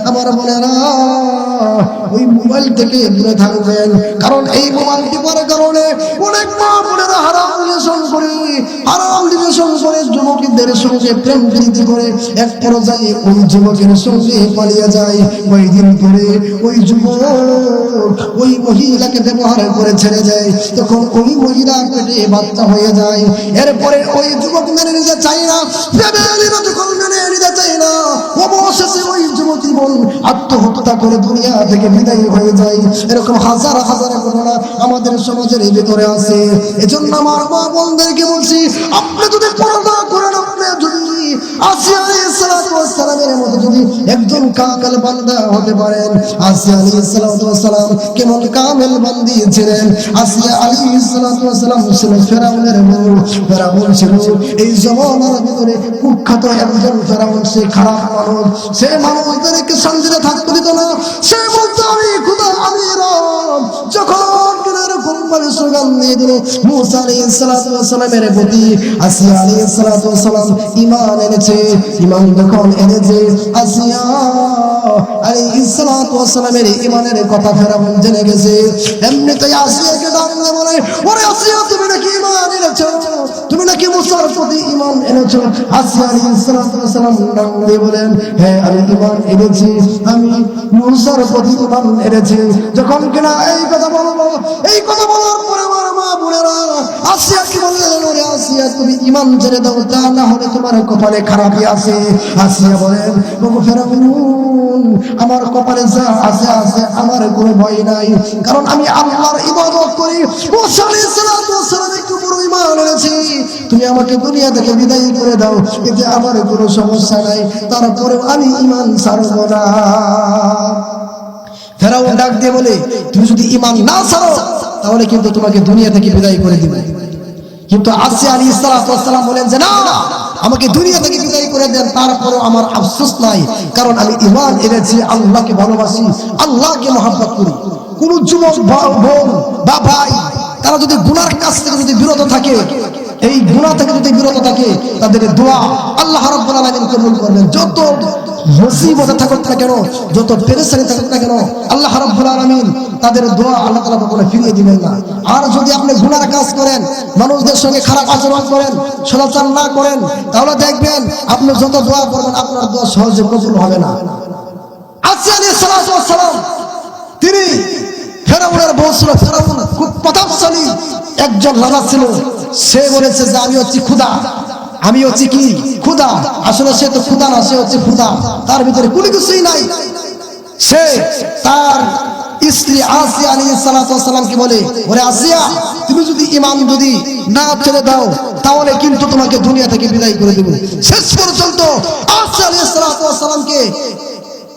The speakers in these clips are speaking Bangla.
আমার বোনেরা ওই মোবাইল থেকে দূরে থাকবেন, কারণ এই মোবাইল টিপার কারণে অনেক মা বোনেরা হারাম রিলেশন করে যুবকদের সঙ্গে প্রেম প্রীতি করে এক পর্যায়ে ওই যুবকের সঙ্গে পালিয়ে যায়। ওই দিন পরে ওই যুবক ওই মহিলাকে ব্যবহার করে ছেড়ে যায়, তখন ওই মহিলার পেটে বাচ্চা হয়ে যায়। এরপরে ওই যুবক মেনে নিতে চায় না, যখন মেনে নিতে চায় না, অবশেষে ওই যুবতী বোন আত্মহত্যা করে দুনিয়া থেকে বিদায় হয়ে যায়। এরকম হাজার হাজার ঘটনা আমাদের সমাজের ভিতরে আছে। এজন্য আমার মা বোনদেরকে বলছি, আপনি যদি পর্দা করেন, আপনি যদি আসিয়া আলাইহিস সালাতু ওয়াস সালামের মতো যদি একজন কামেল বান্দা হতে পারেন। আসিয়া আলাইহিস সালাতু ওয়াস সালাম কেমন কামেল বান্দি ছিলেন। আসিয়া আলাইহিস সালাতু ওয়াস সালাম ছিলেন ফেরাউনের বউ। ফেরাউন ছিল এই জমানার ভিতরে কুখ্যাত একজন ফেরাউন। সে খারাপ মানুষ, সে মানুষদেরকে শান্তিতে থাকতে দিত না। সে বলতো আমি খোদা, আমি রব। যখন এরকম ভাবে স্লোগান দিয়ে দিল মুসা আলাইহিস সালাতু ওয়াস সালামের প্রতি, আসিয়া আলাইহিস সালাতু ওয়াস সালাম ঈমান এনেছে। ঈমান যখন এনেছে, আসিয়া আলাইহিস সালাতু ওয়াস সালামের ঈমানের কথা ফেরাউন জেনে গেছে। এমনিতেই আসিয়াকে ডাকলে বলে, ওরে আসিয়া, তুমি নাকি ঈমান এনেছো? তুমি নাকি মুসার প্রতি ঈমান এনেছো? আসিয়া আলাইহিস সালাতু ওয়াস সালাম নাম দিয়ে বলেন, হ্যাঁ আমি ঈমান এনেছি, আমি মুসার প্রতি ঈমান এনেছি। যখন কিনা এই কথা বলবো, এই কথা বলার পরে আমার মা বোনেরা আসিয়া কি বললেন, ওরে আসিয়া তুমি ঈমান ছেড়ে দাও, তা না হলে তোমার কপালে খারাপই আছে। আসিয়া বলেন, ওগো ফেরাউন, আমার কপালে যা আছে আছে, আমার কোনো ভয় নাই, কারণ আমি আল্লাহর ইবাদত করি। মুসা আলাইহিস সালাতু ওয়াস সালামের উপর ঈমান এনেছি। তুমি আমাকে দুনিয়া থেকে বিদায় করে দাও, এতে আমার কোনো সমস্যা নাই, তারপরেও আমি ঈমান ছাড়ব না। ফেরাউন ডাক দিয়ে বলে, তুমি যদি ঈমান না ছাড়ো তাহলে কিন্তু তোমাকে দুনিয়া থেকে বিদায় করে দিবে। কিন্তু আসিয়া আলাইহিস সালাতু ওয়াস সালাম বলেন যে না, আমাকে দুনিয়া থেকে বিদায় করে দেন, তারপরেও আমার আফসোস নাই, কারণ আমি ঈমান এনেছি, আল্লাহকে ভালোবাসি, আল্লাহকে মহব্বত করি। কোন যুবক বোন বা ভাই তারা যদি গুনার কাছ থেকে যদি বিরত থাকে, এই গুনাহ থেকে যদি বিরত থাকে, তাদের দোয়া আল্লাহ রাব্বুল আলামিন কবুল করবেন। যত মুসিবতে থাকুক না কেন, যত পেরেশানি থাকুক না কেন, আল্লাহ রাব্বুল আলামিন তাদের দোয়া আল্লাহ তাআলা কখনো ফিরিয়ে দিবেন না। আর যদি আপনি গুনার কাজ করেন, মানুষদের সঙ্গে খারাপ আচরণ করেন, সদাচার না করেন, তাহলে দেখবেন আপনি যত দোয়া করবেন আপনার দোয়া সহজে কবুল হবে না। আসিয়া আলাইহিস সালাতু ওয়াস সালাম তিনি ফেরাউনের বউ ছিল। ফেরাউন খুব প্রতাপশালী একজন রাজা ছিল। সে বলেছে যে আমি হচ্ছি খোদা, আমি হচ্ছি কি খোদা। আসলে সে তো খোদা না, সে হচ্ছে খোদা, তার ভিতরে কোনো কিছুই নাই। সে তার স্ত্রী আসিয়া আলাইহিস সালাতু ওয়াস সালামকে বলে, ওরে আসিয়া, তুমি যদি ঈমান যদি না ছেড়ে দাও তাহলে কিন্তু তোমাকে দুনিয়া থেকে বিদায় করে দেব। শেষ পর্যন্ত আসিয়া আলাইহিস সালাতু ওয়াস সালামকে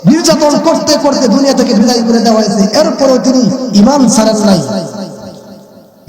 নির্যাতন করতে করতে দুনিয়া থেকে বিদায় করে দেওয়া হয়েছে। এরপরও তিনি ঈমান ছাড়েন নাই।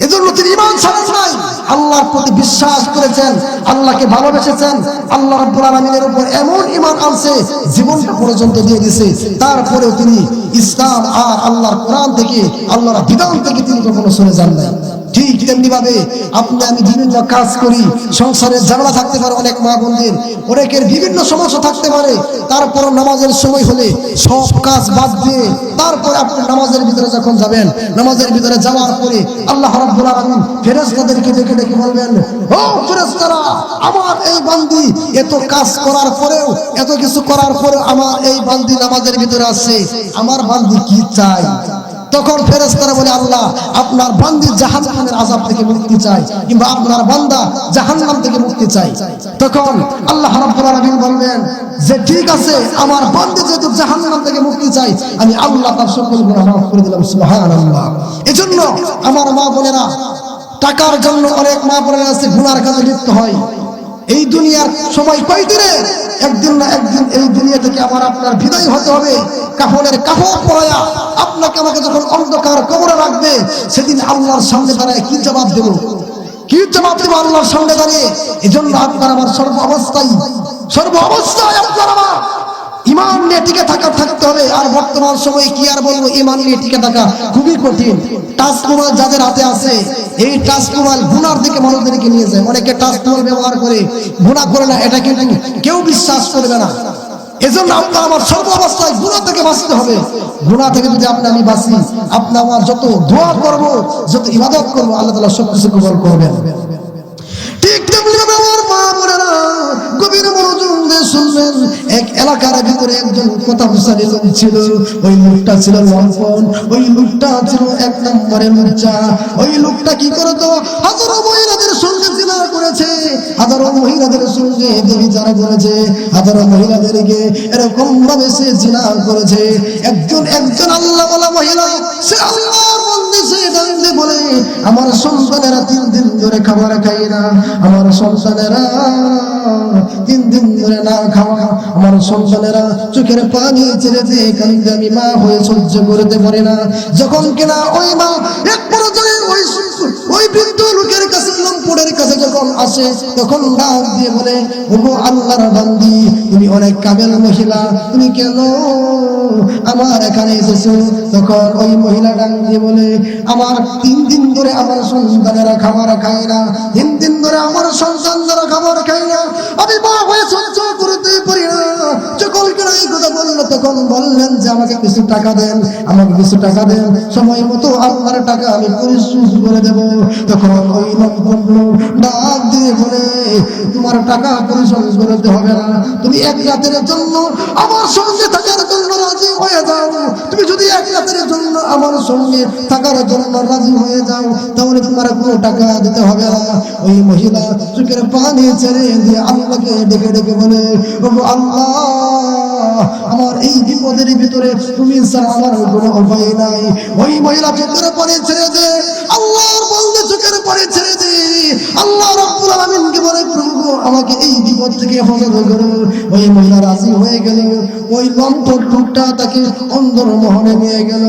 এজন্য তিনি ঈমান ছাড়েন নাই, আল্লাহর প্রতি বিশ্বাস করেছেন, আল্লাহকে ভালোবেসেছেন, আল্লাহ রাব্বুল আলামিনের উপর এমন ঈমান আনছে জীবনটা পর্যন্ত দিয়ে দিয়েছে। তারপরেও তিনি ইসলাম আর আল্লাহর কোরআন থেকে, আল্লাহর বিধান থেকে তিনি কখনো সরে যান নাই। ঠিক তেমনি ভাবে আপনি আমি বিভিন্ন কাজ করি, সংসারের ঝামেলা থাকতে পারে, অনেক মা বোনদের অনেকের বিভিন্ন সমস্যা থাকতে পারে, তারপর নামাজের সময় হলে সব কাজ বাদ দিয়ে তারপরে আপনি নামাজের ভিতরে যখন যাবেন, নামাজের ভিতরে যাওয়ার পরে আল্লাহ রাব্বুল আলামিন ফেরেশতাদেরকে ডেকে ডেকে বলবেন, ও ফেরেশতারা, আমার এই বান্দি এত কাজ করার পরেও, এত কিছু করার পরেও আমার এই বান্দি নামাজের ভিতরে আছে, আমার বান্দি কি চায়? তখন ফেরেশতারা বলে, আল্লাহ আপনার বান্দি জাহান্নামের আযাব থেকে মুক্তি চায়, কিংবা আপনার বান্দা জাহান্নাম থেকে মুক্তি চায়। তখন আল্লাহ রাব্বুল আলামিন বলবেন যে ঠিক আছে, আমার বান্দি যেহেতু জাহান্নাম থেকে মুক্তি চায়, আমি আল্লাহ তার সকল গুনাহ মাফ করে দিলাম। সুবহানাল্লাহ। এজন্য আমার মা বোনেরা, টাকার জন্য অনেক মা বোনেরা আছে গুনার কাজে লিপ্ত হয়। এই দুনিয়ার সময় কয়দিনের, একদিন না একদিন এই দুনিয়া থেকে আবার আপনার বিদায় হতে হবে। কাফনের কাপড় পরায়া আপনাকে আমাকে যখন অন্ধকার কবরে রাখবে, সেদিন আল্লাহর সামনে দাঁড়ায় কি জবাব দেব? কি জবাব দেব আল্লাহর সামনে দাঁড়িয়ে? এজন্য আপনার আমার সর্ব অবস্থায় আপনার আমার ঈমান নিয়ে টিকে থাকতে হবে। আর বর্তমান সময়ে কি আর বলবো, ঈমান নিয়ে টিকে থাকা খুবই কঠিন। টাচ মোবাইল যাদের হাতে আছে, এই টাচ মোবাইল গুনার দিকে মানুষদেরকে নিয়ে যায়। অনেকে টাচ মোবাইল ব্যবহার করে গুনাহ করে না, এটা কিন্তু কেউ বিশ্বাস করবে না। এজন্য আপনার আমার সর্ব অবস্থায় গুনাহ থেকে বাঁচতে হবে। গুনাহ থেকে যদি আমি বাঁচি, আপনি আমার যত দোয়া করব, যত ইবাদত করব, আল্লাহ তাআলা সবকিছু কবুল করবেন। ঠিক তেমনি আমার মা বোনেরা গভীর মনোযোগ দিয়ে শুনবেন। এক এলাকার ভিতরে একজন কথাবিচারী লোক ছিল। ওই লোকটা ছিল লম্পন, ওই লোকটা ছিল এক নম্বরের লুচ্চা। ওই লোকটা কি করতো? হাজারো মহিলাদের সঙ্গে জিনা করেছে, হাজারো মহিলাদের সঙ্গে ব্যভিচার করেছে, হাজারো মহিলাদেরকে এরকম ভাবে সে জিনা করেছে। একজন আল্লাহওয়ালা মহিলা, সে আল্লাহর বন্দী, সে ডাকতে বলে, আমার সন্তানেরা 3 দিন ধরে খাবার খায় না, আমার সন্তানেরা 3 দিন ধরে না খাওয়া, আমার সন্তানেরা চোখের পানি ছেড়েছে, কান্দে, আমি মা হয়ে সহ্য করতে পারি না। যখন কিনা ওই মা এক পর্যায়ে ওই বৃদ্ধ লোকের কাছে, লম্পটের কাছে যখন আসে, তখন ডাক দিয়ে বলে, ওগো আল্লাহর বান্দি, তুমি অনেক কামেল মহিলা, তুমি কেন আমার এখানে এসেছো? তখন ওই মহিলা ডাক দিয়ে বলে, আমার 3 দিন ধরে আমার সন্তানেরা খাবার খায় না, 3 দিন ধরে আমার সন্তানরা খাবার খায় না, আমি মা হয়ে সহ্য করতে পারি না। যখন কিনা এই কথা বললো, তখন বললেন যে আমাকে কিছু টাকা দেন, আমাকে কিছু টাকা দেন, সময় মতো আল্লাহর টাকা আমি পরিশোধ করে দেব। তখন ওই লম্পট ডাক দিয়ে বলে, তোমার টাকা পরিশোধ করতে হবে না, তুমি 1 রাতের জন্য আমার সঙ্গে থাকার জন্য রাজি হয়ে যাও। তুমি যদি 1 রাতের জন্য আমার সঙ্গে থাকার জন্য রাজি হয়ে যাও, তাহলে তোমার কোনো টাকা দিতে হবে না। ওই মহিলা চোখের পানি ছেড়ে দিয়ে আল্লাহকে ডেকে ডেকে বলে, ওগো আল্লাহ, আমার এই বিপদের ভিতরে তুমি ছাড়া আমার কোনো উপায় নাই। ওই মহিলা চোখের পানি ছেড়ে দিয়ে আল্লাহর বন্দে চোখের পানি ছেড়ে দিয়ে আল্লাহ রাব্বুল আলামিনকে বলে, প্রভু আমাকে এই বিপদ থেকে হেফাজত করো। ওই মহিলা রাজি হয়ে গেল। ওই লম্পট লোকটা তাকে অন্দর মহলে নিয়ে গেল,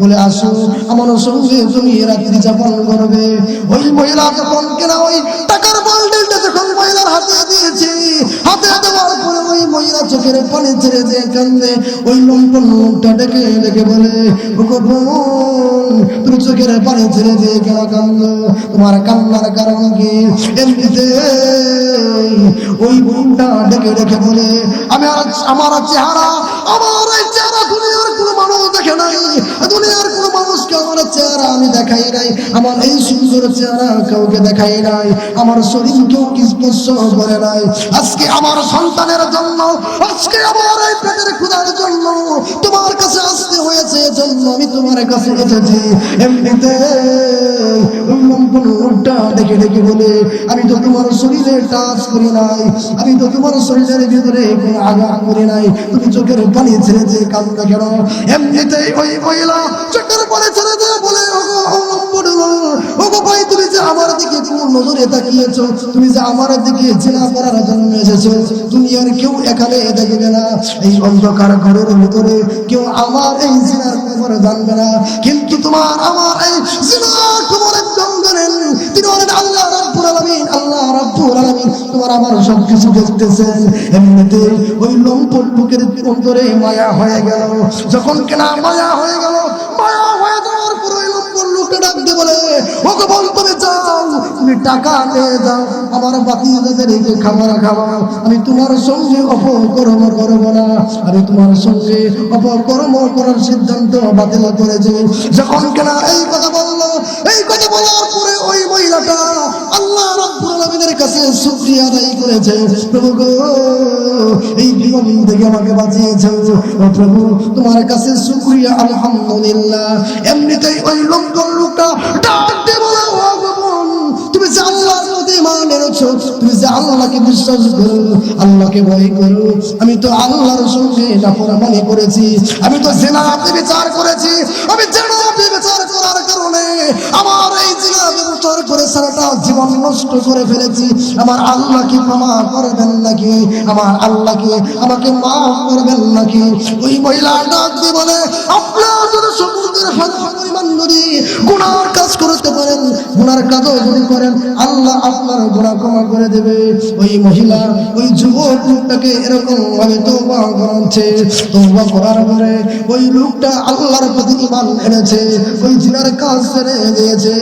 বলে, আসো আমার সঙ্গে তুমি রাত্রি যাপন করবে। ওই মহিলা যখন কিনা ওই টাকার বান্ডেলটা যখন মহিলার হাতে দিয়েছে, হাতে দেওয়ার পরে ওই মহিলা চোখের পানি ছেড়ে দিয়ে কান্দে। ওই লম্পট লোকটা ডেকে ডেকে বলে, ওগো বোন, তুমি চোখের পানি ছেড়ে দিয়ে কেন কান্দো? তোমার কান্নার কারণ কি? এমনিতে ওই বোনটা ডেকে ডেকে বলে, আমার চেহারা, আমার এই চেহারা দুনিয়ার কোনো মানুষ দেখে নাই, দুনিয়ার কোনো মানুষকে আমার চেহারা আমি দেখাই নাই, আমার এই সুন্দর চেহারা কাউকে দেখাই নাই, আমার শরীর কেউ স্পর্শ করে নাই। আজকে আমার সন্তানের জন্য, আজকে আমার এই পেটের ক্ষুধার জন্য তোমার কাছে আসতে হয়েছে, এজন্য আমি তোমার কাছে এসেছি। এমনিতে ওই লম্পট লোকটা ডেকে ডেকে বলে, আমি তো তোমার শরীরে টাচ করি নাই, আমি তো তোমার শরীরের ভিতরে কোনো আঘাত করি নাই, তুমি চোখের পানি ছেড়ে দিয়ে কান্দো কেন? এমনিতেই ওই মহিলা চোখের পানি ছেড়ে দিয়ে বলে, ওগো ভাই, তুমি যে আমার দিকে কোন নজরে তাকিয়েছো, তুমি যে আমার দিকে জিনা করার জন্য এসেছো, দুনিয়ার কেউ এখানে দেখবে না, এই অন্ধকার ঘরের ভিতরে কেউ আমার এই জিনার খবর জানবে না, কিন্তু তোমার আমার এই জিনার খবর একদম জানেন। তিনি বলেন, আল্লাহ রাব্বুল আলামিন, আল্লাহ রাব্বুল আলামিন তোমার আমার সবকিছু দেখতেছেন। এমনিতে ওই লম্পট লোকের অন্তরে মায়া হয়ে গেল। যখন কিনা মায়া হয়ে গেল, মায়া হয়ে যাওয়ার পর ওই লম্পট লোকটা ডাকতে বলে, ওকে বল, তুমি যাও, তুমি টাকা নিয়ে যাও, আমার বাতিজাদেরকে খাবার খাওয়াও, আমি তোমার সঙ্গে অপকর্ম করবো না, আমি তোমার সঙ্গে অপকর্ম করার সিদ্ধান্ত বাতিল করেছি। যখন কিনা এই কথা বললো, এই কথা বলার পরে ওই মহিলাটা আল্লাহ রাব্বুল আলামিনের কাছে শুকরিয়া আদায় করেছে, প্রভু গো, এই বিপদ থেকে আমাকে বাঁচিয়েছো, ও প্রভু তোমার কাছে শুকরিয়া, আলহামদুলিল্লাহ। এমনিতেই ওই লোকটা ডাক দিয়ে বলে, ও বোন, তুমি যে আল্লাহর প্রতি ঈমান এনেছো, তুমি যে আল্লাহকে বিশ্বাস করো, আল্লাহকে ভয় করো, আমি তো আল্লাহর সঙ্গে নাফরমানি করেছি, আমি তো জিনা ব্যভিচার করেছি, আমি জিনা ব্যভিচার করার কারণে আমার এই জিনা ব্যভিচার করে সারাটা জীবন নষ্ট করে ফেলেছি, আমার আল্লাহ কি ক্ষমা করবেন নাকি? আমার আল্লাহ কি আমাকে মাফ করবেন নাকি? ওই মহিলা ডাক দিয়ে বলে, আপনার যদি সমুদ্রের পরিমাণ যদি গুনার কাজ করতে পারেন, গুনার কাজও যদি করেন, আল্লাহ আপনার গুনাহ ক্ষমা করে দেবে। ওই মহিলা ওই যুবক লোকটাকে এরকম ভাবে তওবা করাচ্ছে। তওবা করার পরে ওই লোকটা আল্লাহর প্রতি ঈমান এনেছে, ওই জিনার কাজ ছেড়ে দিয়েছে।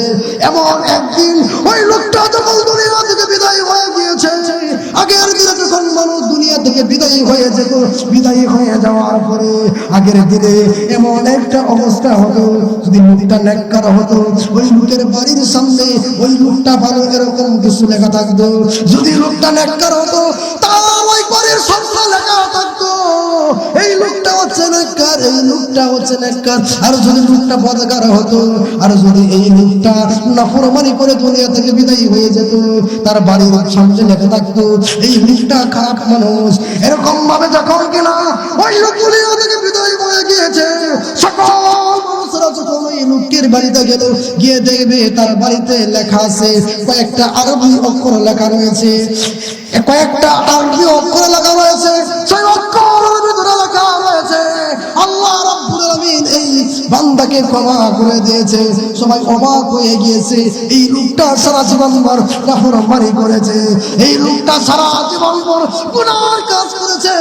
এমন একদিন ওই লোকটা যখন দুনিয়া থেকে বিদায় হয়ে গিয়েছে, করেছে। আগের দিনে যখন মানুষ দুনিয়া থেকে বিদায়ী হয়ে যেত, বিদায়ী হয়ে যাওয়ার পরে আগের দিনে এমন একটা অবস্থা হতো, যদি লোকটা নেককার হতো ওই লোকের বাড়ির সামনে ওই লোকটা ভালো এরকম কিছু লেখা থাকতো। যদি লোকটা নেককার হতো তার ওই বাড়ির সামনে লেখা থাকতো এই লোকটা হচ্ছে নেককার, এই লোকটা হচ্ছে নেককার। আর যদি লোকটা বদকার হতো, আর যদি এই লোকটা নাফরমানি করে দুনিয়া থেকে বিদায়ী হয়ে যেত, তার বাড়ির সামনে লেখা থাকতো এই লোকটা খারাপ মানুষ। এরকম ভাবে যখন কিনা ওই লোক দুনিয়া থেকে বিদায়ী হয়ে গিয়েছে, সকল মানুষরা যখন ওই লোকের বাড়িতে গেল, গিয়ে দেখবে তার বাড়িতে লেখা আছে কয়েকটা আরবি অক্ষর লেখা রয়েছে, কয়েকটা আরবি অক্ষর লেখা রয়েছে। সেই অক্ষরের ভিতরে লেখা রয়েছে আল্লাহ রাব্বুল আলামিন এই বান্দাকে ক্ষমা করে দিয়েছে। সবাই অবাক হয়ে গিয়েছে, এই লোকটা সারা জীবন ভর নাফরমানি করেছে, এই লোকটা সারা জীবন ভর গুনার কাজ করেছে,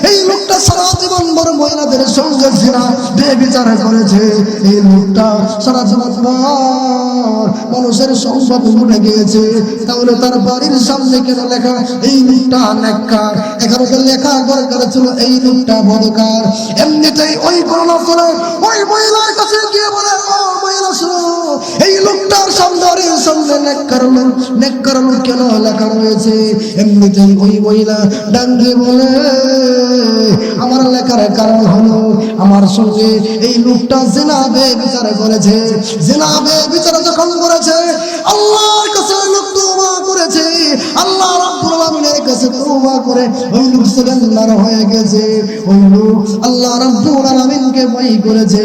এই লোকটা সারা জীবন ভর মহিলাদের সঙ্গে জিনা বেবিচার করেছে, এই লোকটা সারা জীবন ভর মানুষের সম্পদ লুটে গিয়েছে। তাহলে তার বাড়ির সামনে কেন লেখা এই লোকটা নেককার? এখানে তো লেখা দরকার ছিল এই লোকটা বদকার। এমনিতেই ওই গণনা করে ওই মহিলার কাছে গিয়ে বলে, ও মহিলা শুনো, এই লোকটার সামনে নেককার লোক কেন লেখা রয়েছে? এমনিতেই ওই মহিলা ডাঙ্গে বলে, আমার লেখার কারণ হলো আমার সঙ্গে এই লোকটা জিনা বেবিচার করেছে। জিনা বেবিচার যখন করেছে আল্লাহর কাছে লোক তওবা করেছে, আল্লাহ রাব্বুল আলামিনের কাছে তওবা করে ওই লোক সুবহানাল্লাহ হয়ে গেছে, ওই লোক আল্লাহ রাব্বুল আলামিনকে ভয় করেছে।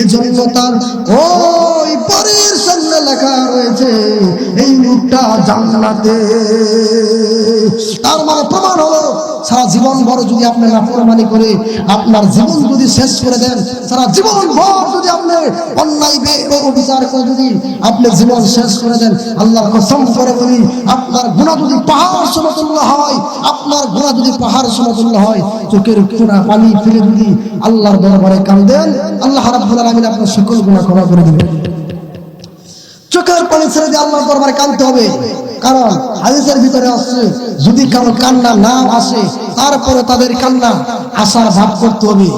এজন্য তার ওই বাড়ির সামনে লেখা রয়েছে এই লোকটা জান্নাতে। তার মানে প্রমাণ হলো সারা জীবন ভর যদি আপনি নাফরমানি করে আপনার জীবন যদি শেষ করে দেন, সারা জীবন ভর যদি আপনি অন্যায় বিচার করে যদি আপনি জীবন শেষ করে দেন, আল্লাহর কসম করে বলি আপনার গুনাহ যদি পাহাড় সমতুল্য হয়, আপনার গুনাহ যদি পাহাড় সমতুল্য হয়, চোখের কোনা পানি ফেলে যদি আল্লাহর দরবারে কাঁদেন, আল্লাহ রাব্বুল আলামিন আপনার সকল গুনাহ ক্ষমা করে দিবেন। চোখের পানি ছেড়ে দিয়ে আল্লাহর দরবারে কাঁদতে হবে। কারণ হাদিসের ভিতরে আসছে যদি কারো কান্না না আসে তারপরে তাদের কান্না আসার ভাব করতে হবে,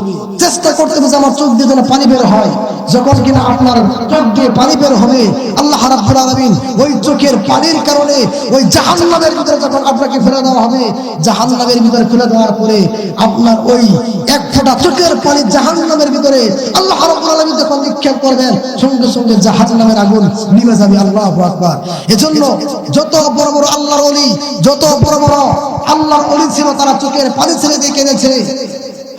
চেষ্টা করতে হবে যে আমার চোখ দিয়ে যেন পানি বের হয়। যখন কিনা আপনার চোখ দিয়ে পানি বের হবে, আল্লাহ রাব্বুল আলামিন ওই চোখের পানির কারণে ওই জাহান্নামের ভিতরে যখন আপনাকে ফেলে দেওয়া হবে, জাহান্নামের ভিতরে ফেলে দেওয়ার পরে আপনার ওই এক ফোঁটা চোখের পানি জাহান্নামের ভিতরে আল্লাহ রাব্বুল আলামিন যখন নিক্ষেপ করবেন, সঙ্গে সঙ্গে জাহান্নামের আগুন নিভে যাবে। আল্লাহু আকবার। এজন্য যত বড় বড় আল্লাহর ওলি, যত বড় বড় আল্লাহর ওলি ছিল তারা চোখের পানি ছেড়ে দিয়ে কেঁদেছে।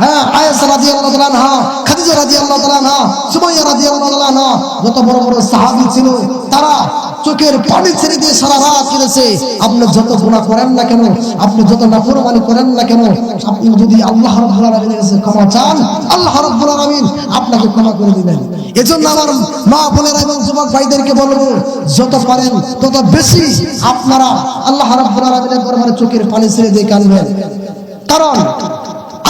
হ্যাঁ, আয়েশা রাদিয়াল্লাহু তাআলা আনহা, খাদিজা রাদিয়াল্লাহু তাআলা আনহা, সুমাইয়া রাদিয়াল্লাহু তাআলা আনহা, যত বড় বড় সাহাবী ছিল তারা চোখের পানি ছেড়ে দিয়ে সারা রাত কেঁদেছে। আপনি যত গুনাহ করেন না কেন, আপনি যত নাফরমানি করেন না কেন, আপনি যদি আল্লাহ রাব্বুল আলামিনের কাছে ক্ষমা চান, আল্লাহ রাব্বুল আলামিন আপনাকে ক্ষমা করে দিবেন। এজন্য আমার মা বোনেরা এবং যুবক ভাইদেরকে বলবো, যত পারেন তত বেশি আপনারা আল্লাহ রাব্বুল আলামিনের দরবারে চোখের পানি ছেড়ে দিয়ে কাঁদবেন। কারণ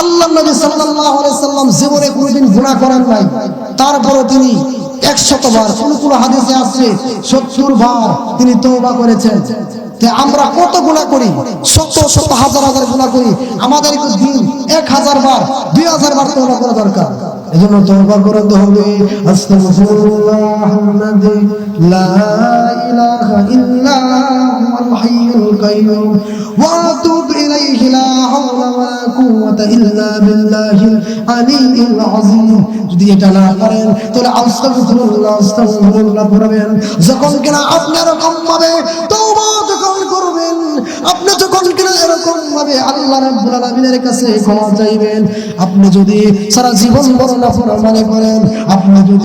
আল্লাহ নবী সাল্লাল্লাহু আলাইহি সাল্লাম জীবনে কোনোদিন গুনাহ করেন নাই, তারপরও তিনি 100 বার, কোন হাদিসে আছে 70 বার তিনি তওবা করেছেন। আমরা কত গুনাহ করি, শত শত হাজার হাজার গুনাহ করি, আমাদের দিন 1000 বার 2000 বার তওবা করা দরকার। এজন্য তওবা করতে হবে। আস্তাগফিরুল্লাহাল্লাযী লা ইলাহা ইল্লা হুয়াল হাইয়ুল কাইয়্যুম ওয়া আতুবু ইলাইহি লা হাওলা ওয়া লা কুওয়াতা ইল্লা বিল্লাহিল আলিয়্যিল আযীম। যদি এটা না করেন তাহলে আস্তাগফিরুল্লাহ পড়বেন। যখন কিনা আপনি এরকম ভাবে তওবা যখন করবেন, আপনি যখন কিনা এরকম ভাবে আল্লাহ রাব্বুল আলামিনের কাছে ক্ষমা চাইবেন, আপনি যদি সারা জীবন বড় নাফরমানি করেন, আপনি যদি